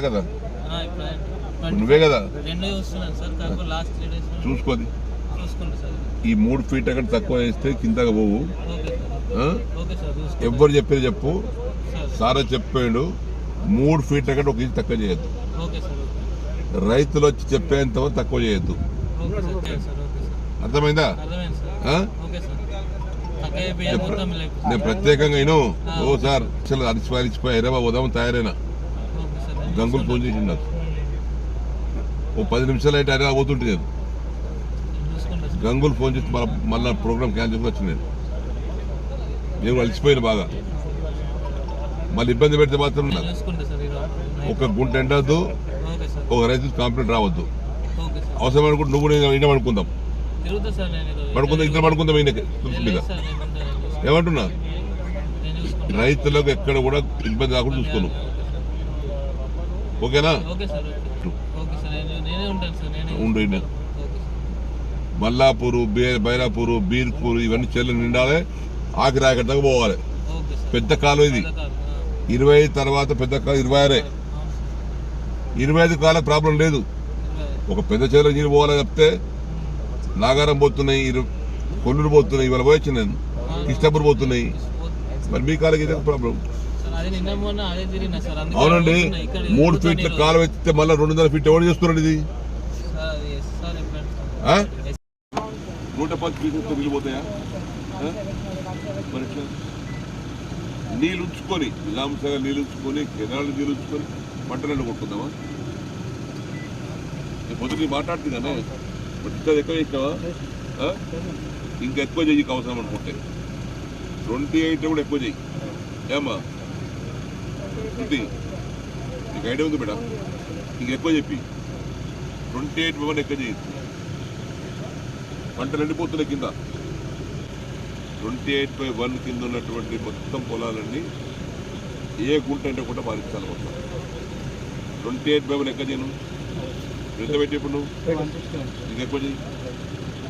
కదా నువ్వే కదా చూసుకోది ఈ 3 ఫీట్ అక్కడ తక్కువ వేస్తే కిందగా పోవు. ఎవ్వరు చెప్పేది చెప్పు, సారా చెప్పాడు 3 ఫీట్ అక్కడ 1 ఇంచ్ తక్కువ చేయొద్దు. రైతులు వచ్చి చెప్పేంత తక్కువ చేయొద్దు. అర్థమైందా? నేను ప్రత్యేకంగా అయిను ఓ సార్ అసలు అరిచిపోయి హైదరాబాద్ పోదామని తయారైనా. గంగులు ఫోన్ చేసి నాకు ఓ 10 నిమిషాలు అయితే హైదరాబాద్ పోతుంటే నేను గంగులు ఫోన్ చేసి మళ్ళీ ప్రోగ్రామ్ క్యాన్సిల్ వచ్చి నేను అలిసిపోయాను బాగా. మళ్ళీ ఇబ్బంది పెడితే మాత్రం ఒక గుంట ఎండద్దు, ఒక రైతు కంప్లైంట్ రావద్దు. అవసరం అనుకుంటే నువ్వు నేను వినమనుకుందాం, పడుకుందాం, ఇద్దరు పడుకుందాం. మీద ఏమంటున్నా, రైతులకు ఎక్కడ కూడా ఇబ్బంది కాకుండా చూసుకోను. ఓకేనా? ఉండు. మల్లాపూరు, బైరాపూరు, బీర్పూరు ఇవన్నీ చెల్లు నిండాలి. ఆకిరాకడ దాకా పోవాలి. పెద్ద కాలం ఇది. 25 తర్వాత పెద్ద కాలం 26. 25 కాలం ప్రాబ్లం లేదు. ఒక పెద్ద చెరువు నీళ్ళు పోవాలని చెప్తే నాగారం పోతున్నాయి, కొల్లూరు పోతున్నాయి, ఇవాళ పోయొచ్చు నేను కృష్ణాపూర్ పోతున్నాయి. మరి మీ కాలకి ఇదే ప్రాబ్లం. అవునండి, 3 ఫీట్ల కాలం ఎత్తితే మళ్ళీ 200 ఫీట్ ఎవరు చేస్తున్నాడు? ఇది 110 ఫీట్ నీళ్ళు పోతాయా? నీళ్ళు ఉంచుకొని నిజాంసగా నీళ్ళు ఉంచుకొని కెనాలు నీళ్ళు ఉంచుకొని పంటలను కొట్టుకుందామా? పొద్దున మాట్లాడుతుందానే బట్ ఎక్కువ చేసినావా? ఇంకా ఎక్కువ చెయ్యికి అవసరం అనుకుంటే 28 కూడా ఎక్కువ చెయ్యి. ఏమ్మా ఉంది నీకు ఐడియా ఉంది మేడం? ఇంక ఎక్కువ చెప్పి 28 మెంబర్ ఎక్కువ చేయి. పంటలు ఎండిపోతున్నాయి కింద. 28/1 కింద ఉన్నటువంటి మొత్తం పొలాలన్నీ ఏ గుంట అంటే కూడా పాలించాలి మొత్తం. 28 మెంబర్ ఎక్కువ చేయను. ఎంత పెట్టి ఇప్పుడు నువ్వు ఇంకెక్కువ చెయ్యి.